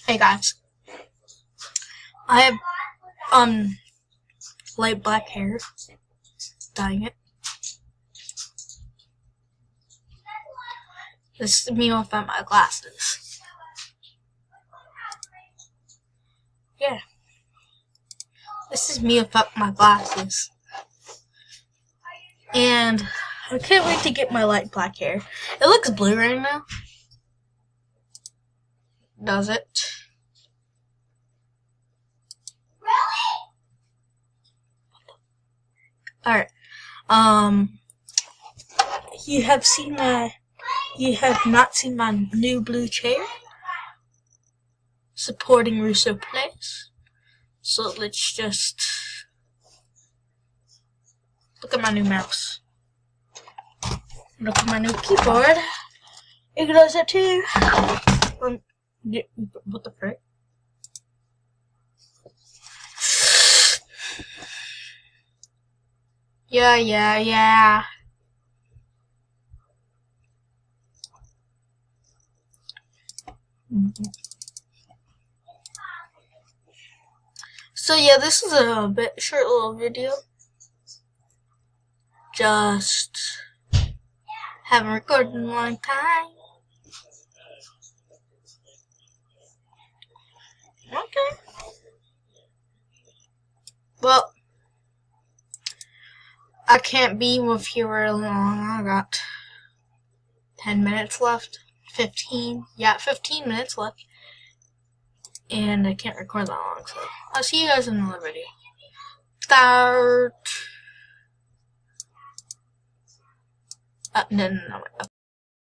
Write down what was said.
Hey guys, I have light black hair, dyeing it. This is me without my glasses. Yeah, this is me without my glasses, and I can't wait to get my light black hair. It looks blue right now. Does it? Alright. You have not seen my new blue chair supporting Russo Plays. So let's just look at my new mouse. Look at my new keyboard. It does that too. What the frick? Yeah. So yeah, this is a bit short little video. Just haven't recorded in a long time. Okay. Well, I can't be with you really long. I got 10 minutes left. 15. Yeah, 15 minutes left. And I can't record that long, so I'll see you guys in another video. Start. No. Okay.